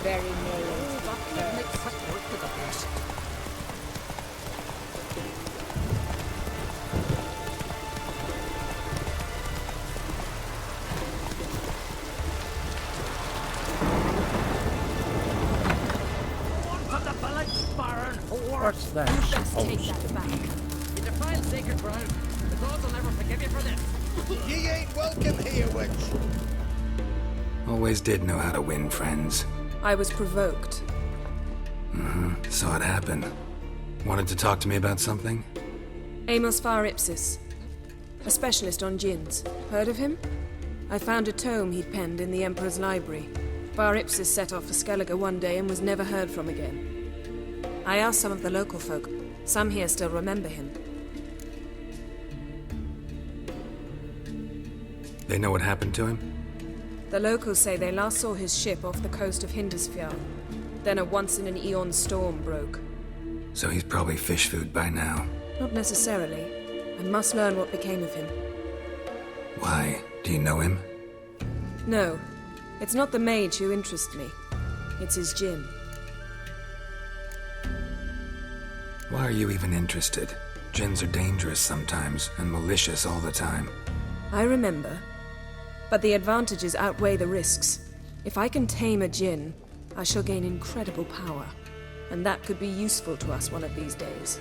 very nails. That makes quick work of the best. On to the village, Baron, or What's that You best supposed take that to back. be? you defile sacred ground. The gods will never forgive you for this. Ye ain't welcome here, witch. Always did know how to win friends. I was provoked. Saw it happen. Wanted to talk to me about something? Amos Far Ipsis, a specialist on djinns. Heard of him? I found a tome he'd penned in the Emperor's library. Far Ipsis set off for Skellige one day and was never heard from again. I asked some of the local folk. Some here still remember him. They know what happened to him? The locals say they last saw his ship off the coast of Hindisfjall. Then a once-in-an-eon storm broke. So he's probably fish food by now. Not necessarily. I must learn what became of him. Why? Do you know him? No, it's not the mage who interests me. It's his djinn. Why are you even interested? Djinns are dangerous sometimes, and malicious all the time. I remember. But the advantages outweigh the risks. If I can tame a djinn, I shall gain incredible power. And that could be useful to us one of these days.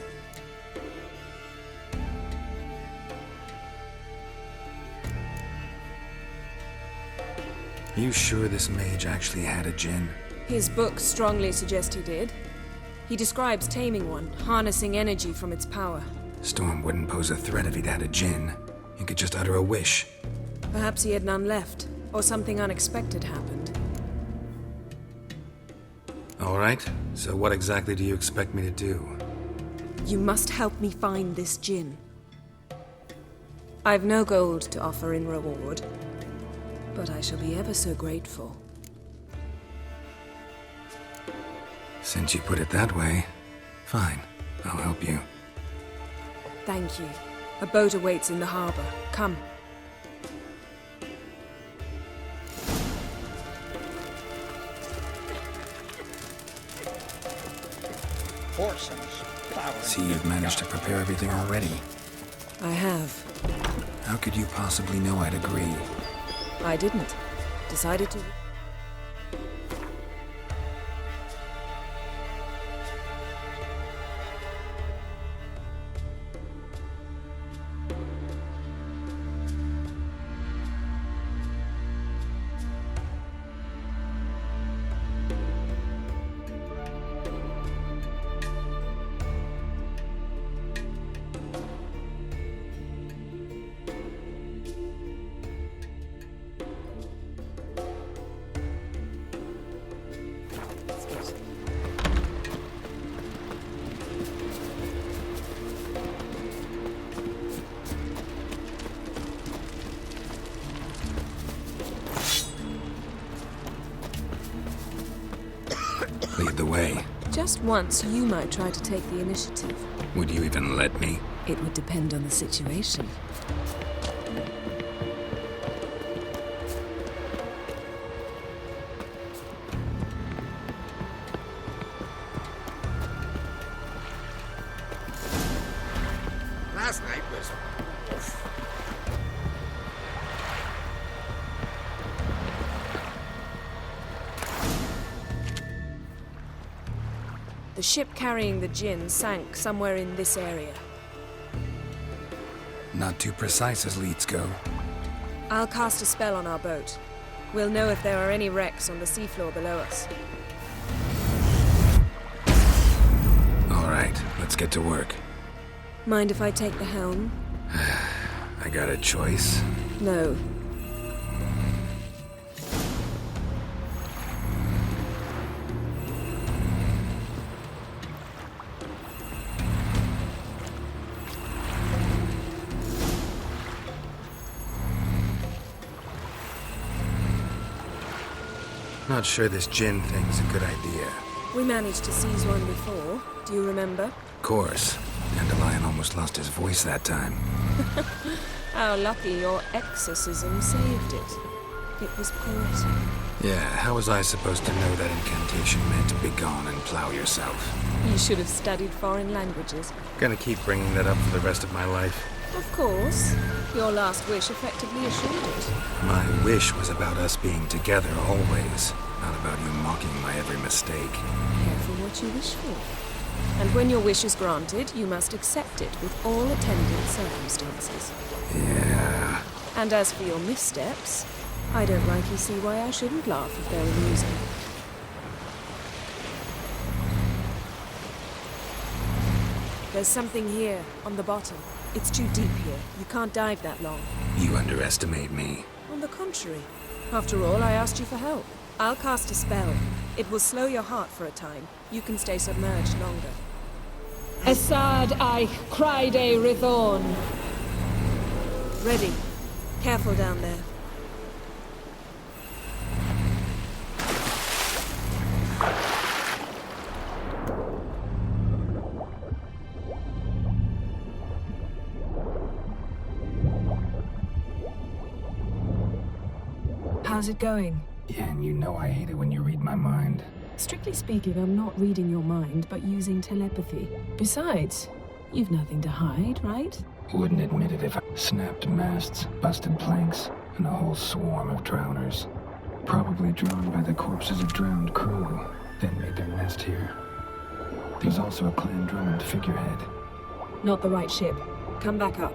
You sure this mage actually had a djinn? His books strongly suggest he did. He describes taming one, harnessing energy from its power. Storm wouldn't pose a threat if he'd had a djinn. He could just utter a wish. Perhaps he had none left, or something unexpected happened. All right, so what exactly do you expect me to do? You must help me find this djinn. I've no gold to offer in reward, but I shall be ever so grateful. Since you put it that way, fine, I'll help you. Thank you. A boat awaits in the harbor. Come. Horsens, flowers. See, you've managed to prepare everything already. I have. How could you possibly know I'd agree? I didn't. Decided to... Lead the way. Just once, you might try to take the initiative. Would you even let me? It would depend on the situation. Last night was... The ship carrying the djinn sank somewhere in this area. Not too precise as leads go. I'll cast a spell on our boat. We'll know if there are any wrecks on the seafloor below us. All right, let's get to work. Mind if I take the helm? I got a choice. No. Not sure this djinn thing's a good idea. We managed to seize one before. Do you remember? Of course. Dandelion almost lost his voice that time. How lucky your exorcism saved it. It was poetic. Yeah, how was I supposed to know that incantation meant begone and plow yourself? You should have studied foreign languages. Gonna keep bringing that up for the rest of my life. Of course. Your last wish effectively assured it. My wish was about us being together always, not about you mocking my every mistake. Careful what you wish for. And when your wish is granted, you must accept it with all attendant circumstances. Yeah. And as for your missteps, I don't rightly see why I shouldn't laugh if they're amusing. There's something here, on the bottom. It's too deep here. You can't dive that long. You underestimate me. On the contrary. After all, I asked you for help. I'll cast a spell. It will slow your heart for a time. You can stay submerged longer. Esad I Cryde Rithorn. Ready. Careful down there. How's it going? Yeah, and you know I hate it when you read my mind. Strictly speaking, I'm not reading your mind, but using telepathy. Besides, you've nothing to hide, right? Wouldn't admit it if I snapped masts, busted planks, and a whole swarm of drowners. Probably drawn by the corpses of drowned crew, then made their nest here. There's also a clan drowned figurehead. Not the right ship. Come back up.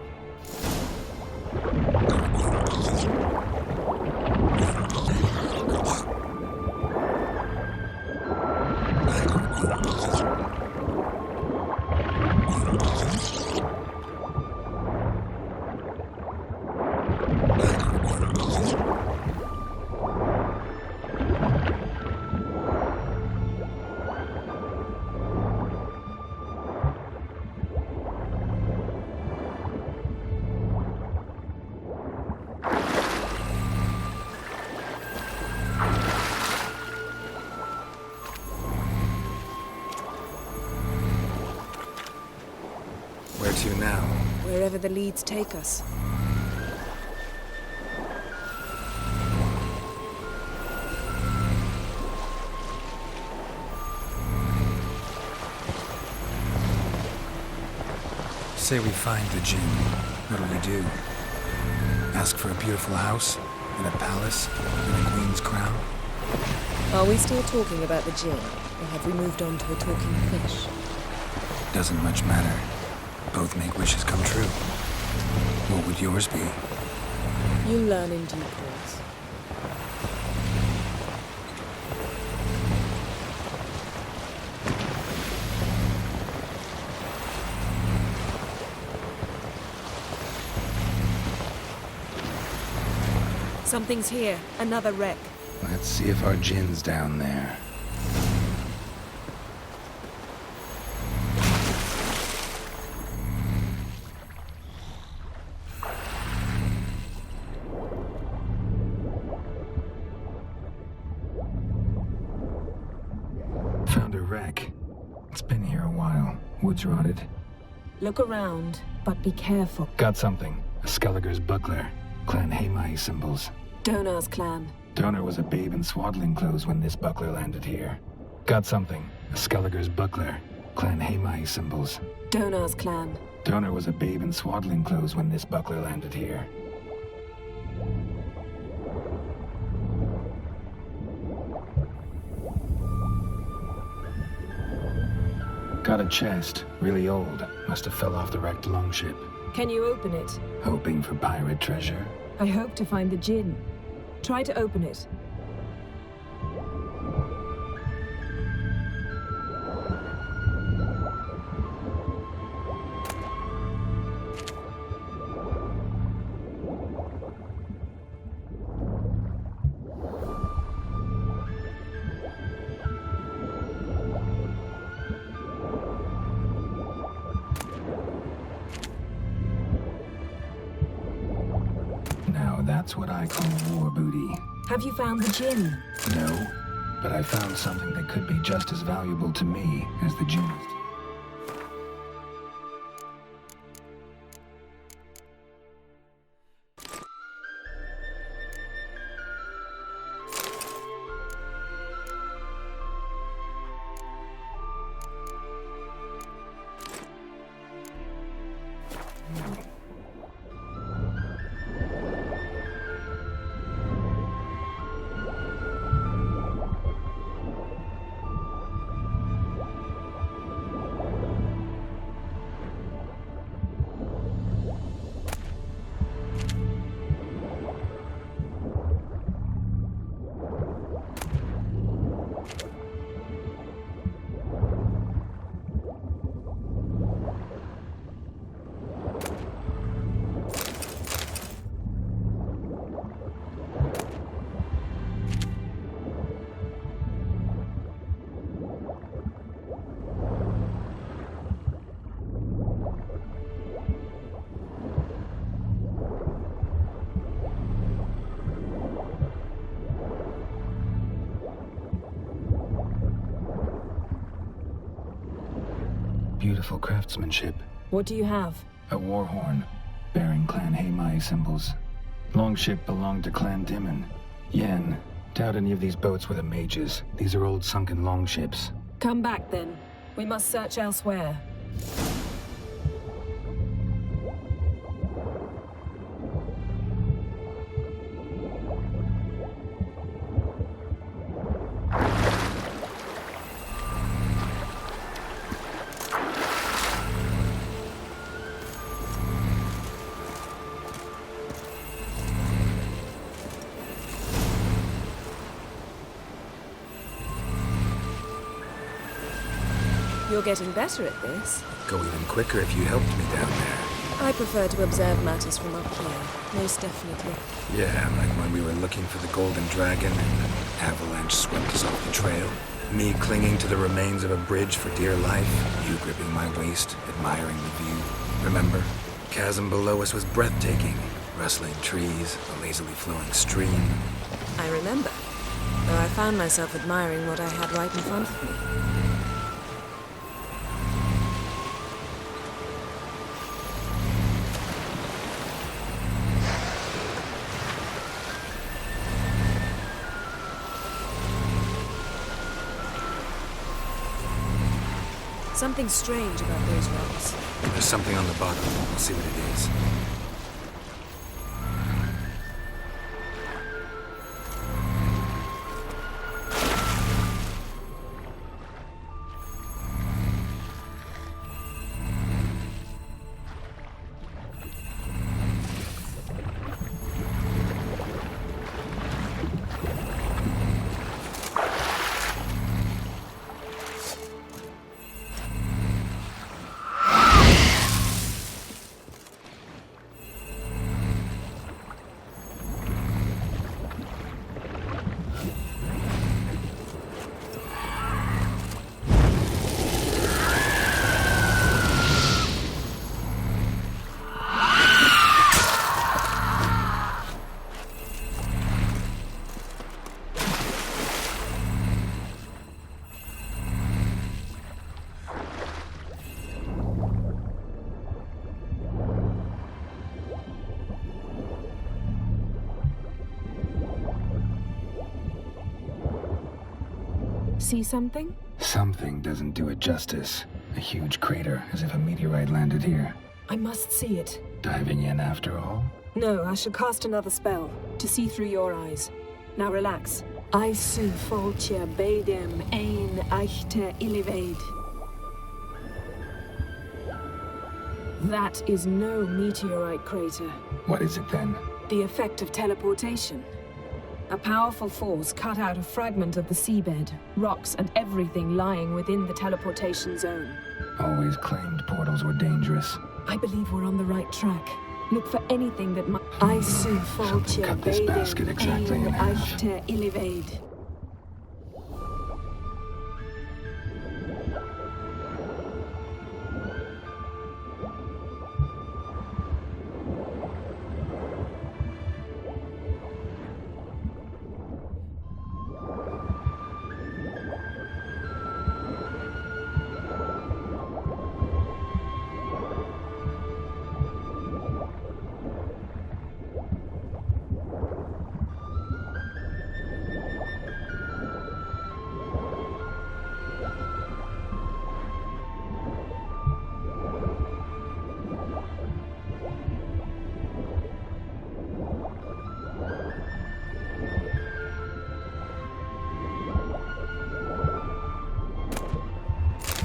Where to now? Wherever the leads take us. Say we find the djinn. What'll we do? Ask for a beautiful house? In a palace? In a queen's crown? Are we still talking about the djinn, or have we moved on to a talking fish? Doesn't much matter. Both make wishes come true. What would yours be? You'll learn in due course. Something's here. Another wreck. Let's see if our djinn's down there. Found a wreck. It's been here a while. Wood's rotted. Look around, but be careful. Got something. A Skelliger's buckler. Clan Haemai symbols. Donar's clan. Donor was a babe in swaddling clothes when this buckler landed here. Got something. A Skelliger's buckler. Clan Haemai symbols. Donar's clan. Donor was a babe in swaddling clothes when this buckler landed here. Got a chest. Really old. Must have fell off the wrecked longship. Can you open it? Hoping for pirate treasure. I hope to find the djinn. Try to open it. Now that's what I call war booty. Have you found the djinn? No, but I found something that could be just as valuable to me as the djinn. beautiful craftsmanship. What do you have? A war horn, bearing Clan Heimai symbols. Longship belonged to Clan Dimon. Yen, doubt any of these boats were the mages. These are old sunken longships. Come back then. We must search elsewhere. You're getting better at this. Go even quicker if you helped me down there. I prefer to observe matters from up here, most definitely. Yeah, like when we were looking for the Golden Dragon and an avalanche swept us off the trail. Me clinging to the remains of a bridge for dear life, you gripping my waist, admiring the view. Remember? Chasm below us was breathtaking. Rustling trees, a lazily flowing stream. I remember, though I found myself admiring what I had right in front of me. Something strange about those rocks. There's something on the bottom. We'll see what it is. See something? Something doesn't do it justice. A huge crater, as if a meteorite landed here. I must see it. Diving in after all? No, I shall cast another spell, to see through your eyes. Now relax. Aisu foltia beidem ein eichte illivaid. That is no meteorite crater. What is it then? The effect of teleportation. A powerful force cut out a fragment of the seabed, rocks and everything lying within the teleportation zone. Always claimed portals were dangerous. I believe we're on the right track. Look for anything that might... Aisu Something cut this basket exactly in half. eichte illivaid.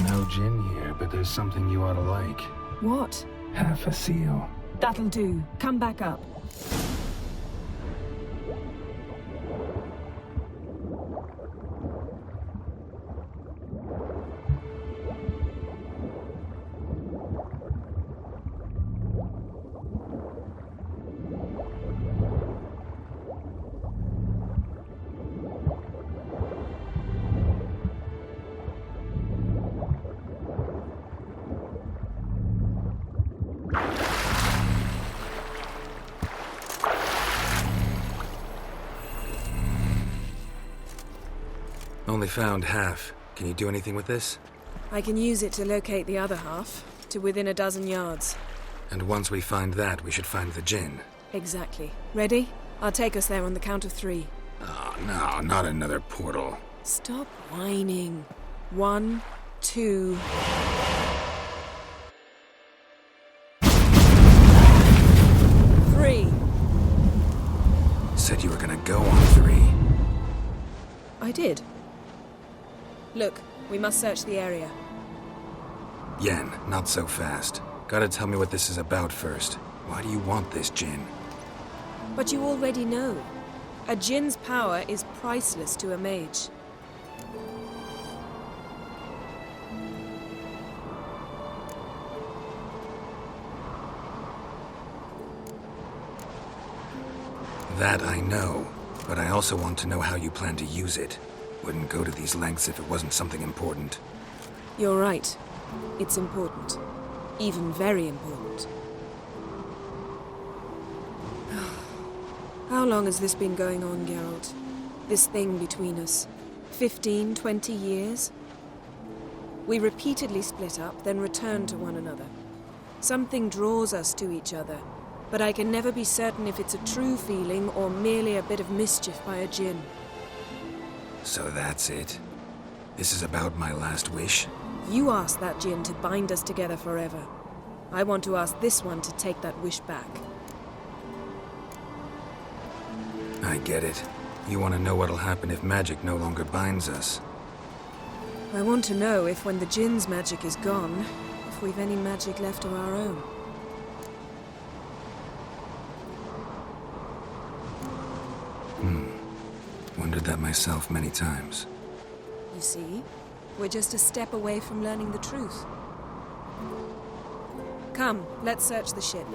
No gin here, but there's something you ought to like. What? Half a seal. That'll do. Come back up. Only found half. Can you do anything with this? I can use it to locate the other half, to within a dozen yards. And once we find that, we should find the Jinn. Exactly. Ready? I'll take us there on the count of 3. Oh, no, not another portal. Stop whining. 1, 2... Three. Said you were gonna go on 3. I did. Look, we must search the area. Yen, not so fast. Gotta tell me what this is about first. Why do you want this Jinn? But you already know. A Jinn's power is priceless to a mage. That I know, but I also want to know how you plan to use it. Wouldn't go to these lengths if it wasn't something important. You're right. It's important. Even very important. How long has this been going on, Geralt? This thing between us? 15, 20 years? We repeatedly split up, then return to one another. Something draws us to each other, but I can never be certain if it's a true feeling or merely a bit of mischief by a Jinn. So that's it? This is about my last wish? You asked that Jinn to bind us together forever. I want to ask this one to take that wish back. I get it. You want to know what'll happen if magic no longer binds us. I want to know if when the Jinn's magic is gone, if we've any magic left of our own. Wondered that myself many times. You see, we're just a step away from learning the truth. Come, let's search the ship.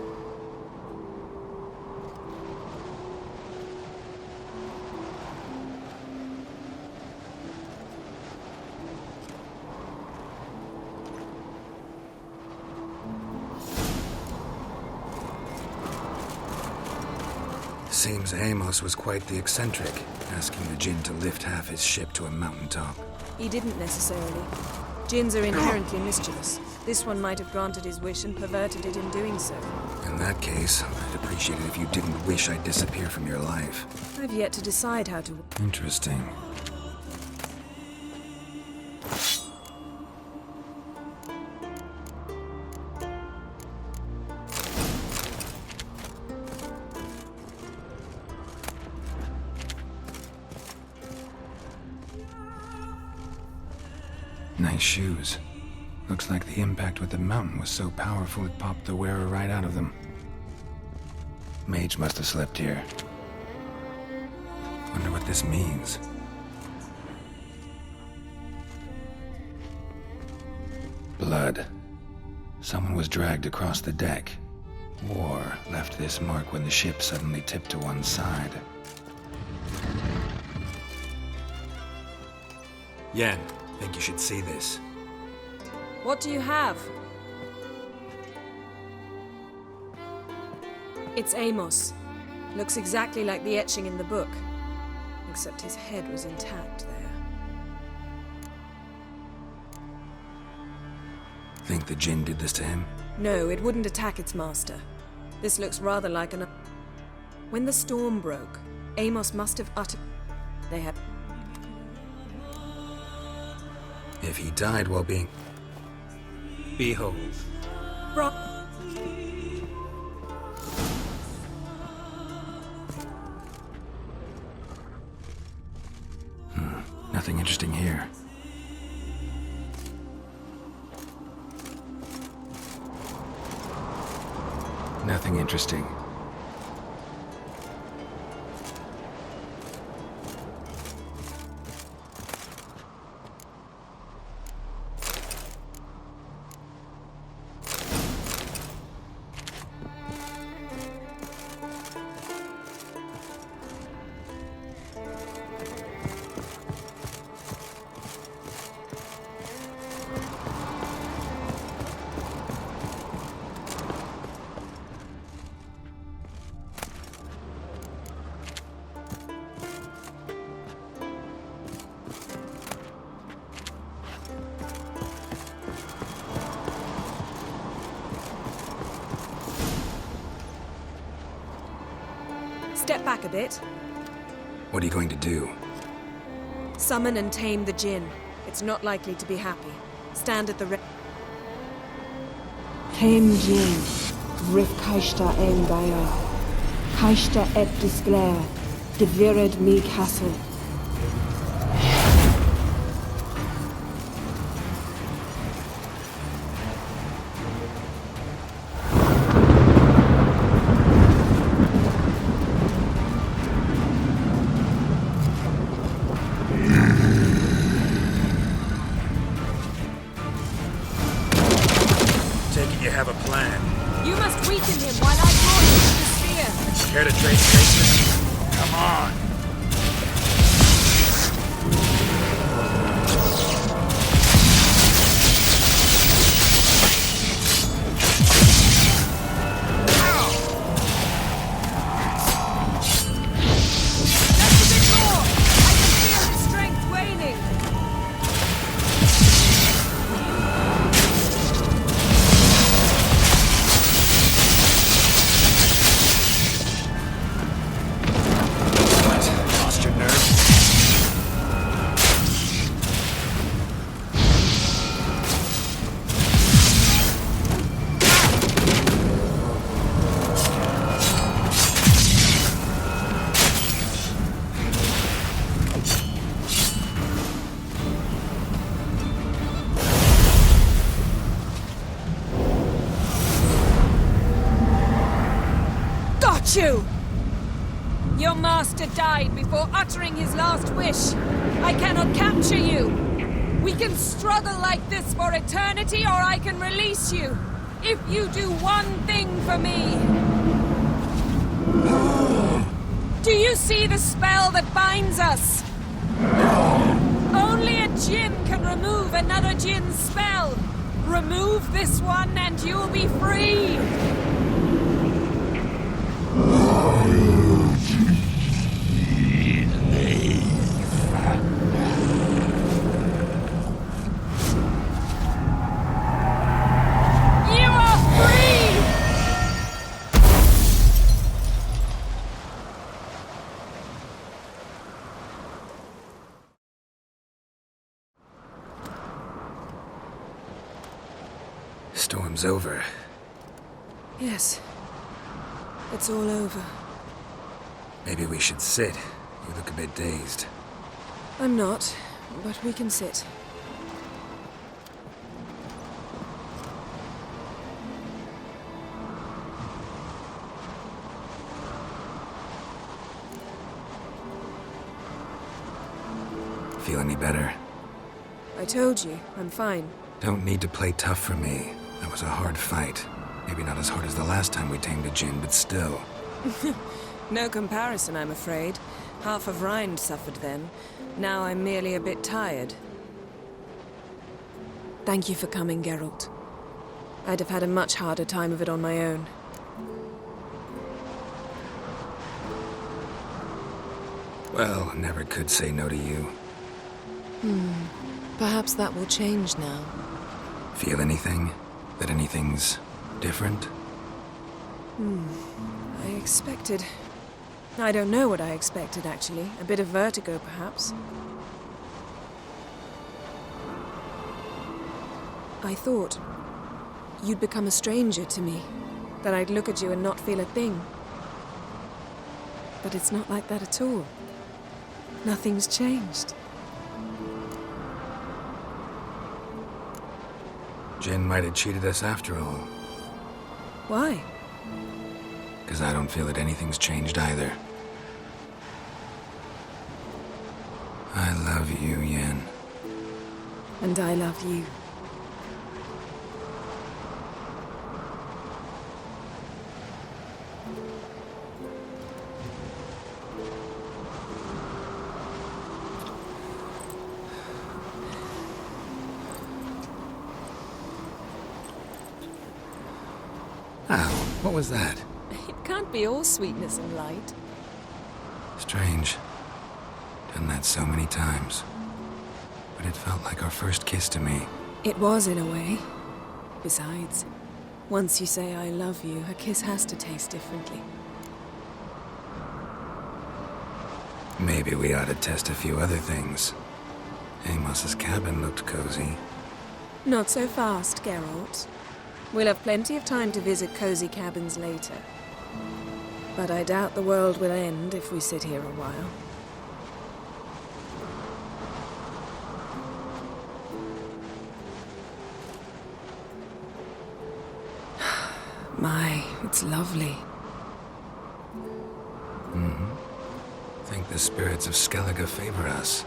Seems Amos was quite the eccentric, asking the Jinn to lift half his ship to a mountaintop. He didn't necessarily. Jinns are inherently mischievous. This one might have granted his wish and perverted it in doing so. In that case, I'd appreciate it if you didn't wish I'd disappear from your life. I've yet to decide how to... Interesting. Nice shoes. Looks like the impact with the mountain was so powerful it popped the wearer right out of them. Mage must have slept here. Wonder what this means. Blood. Someone was dragged across the deck. Or left this mark when the ship suddenly tipped to one side. Yen, think you should see this. What do you have? It's Amos. Looks exactly like the etching in the book. Except his head was intact there. Think the Jinn did this to him? No, it wouldn't attack its master. This looks rather like an... When the storm broke, Amos must have uttered... They had... If he died while being... Behold. Bro... Nothing interesting here. Nothing interesting. Step back a bit. What are you going to do? Summon and tame the Jinn. It's not likely to be happy. Stand at the Tame Jinn, Rif Kaishta en Gaia, Kaishta et Disclair, Devired me Castle. You have a plan. You must weaken him while I draw him with the spear. Care to trade places? Come on. Just a bit more. I can feel his strength waning. Lost your nerve? Got you! Your master died before uttering his last wish. I cannot capture you. We can struggle like this for eternity, or I can release you. If you do one thing for me. Do you see the spell that binds us? Only a Jinn can remove another Jinn's spell. Remove this one and you'll be free. You are free! Storm's over. Yes. It's all over. Maybe we should sit. You look a bit dazed. I'm not, but we can sit. Feel any better? I told you, I'm fine. Don't need to play tough for me. That was a hard fight. Maybe not as hard as the last time we tamed a Jinn, but still. No comparison, I'm afraid. Half of Rind suffered then. Now I'm merely a bit tired. Thank you for coming, Geralt. I'd have had a much harder time of it on my own. Well, never could say no to you. Perhaps that will change now. Feel anything? That anything's different? I expected... I don't know what I expected, actually. A bit of vertigo, perhaps. I thought you'd become a stranger to me. That I'd look at you and not feel a thing. But it's not like that at all. Nothing's changed. Jinn might have cheated us after all. Why? Because I don't feel that anything's changed either. I love you, Yen. And I love you. Ow, what was that? It can't be all sweetness and light. Strange. Done that so many times. But it felt like our first kiss to me. It was, in a way. Besides, once you say I love you, a kiss has to taste differently. Maybe we ought to test a few other things. Amos's cabin looked cozy. Not so fast, Geralt. We'll have plenty of time to visit cozy cabins later. But I doubt the world will end if we sit here a while. My, it's lovely. I think the spirits of Skellige favor us.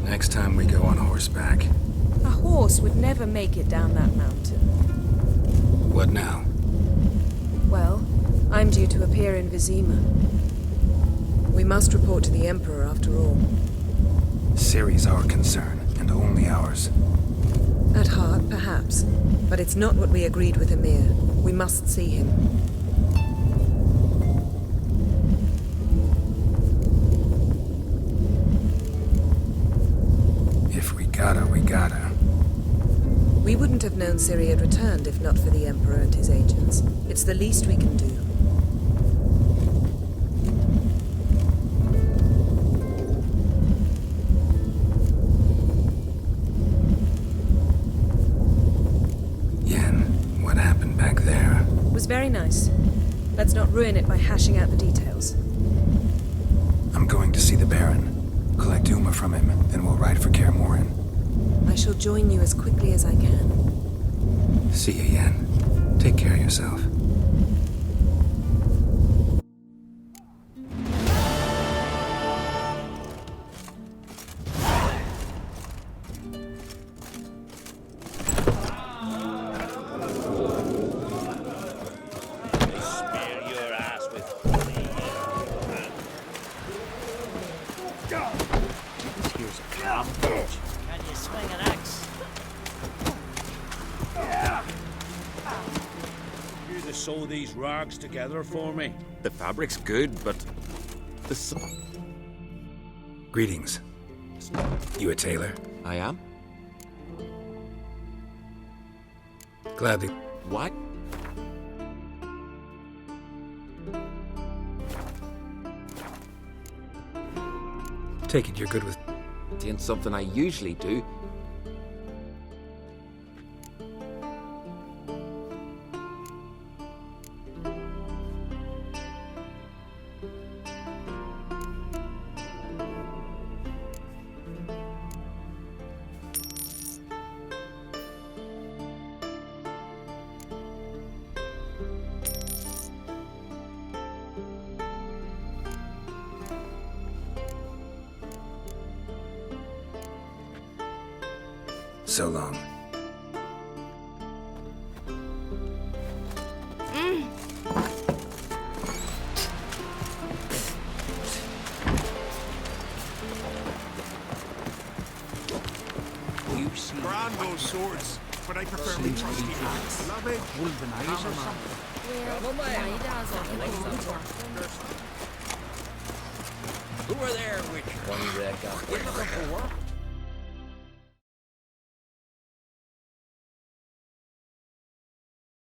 Next time we go on horseback. A horse would never make it down that mountain. What now? Well, I'm due to appear in Vizima. We must report to the Emperor after all. Ciri's our concern, and only ours. At heart, perhaps. But it's not what we agreed with Emir. We must see him. If we gotta, we gotta. We wouldn't have known Ciri had returned if not for the Emperor and his agents. It's the least we can do. Yen, what happened back there? It was very nice. Let's not ruin it by hashing out the details. I'm going to see the Baron. Collect Uma from him, then we'll ride for Kaer Morhen. I shall join you as quickly as I can. See you, Yen. Take care of yourself. Spare your ass with Here's a calm bitch. Can you swing an axe? You to sew these rags together for me. The fabric's good, but the Greetings. You a tailor? I am? Gladly. What? Take it you're good with... It ain't something I usually do. So long. You see. Brand those swords, but I prefer the trusty axe. Love it. Wolvenizer, man. Who are there, Witcher? What are you looking for?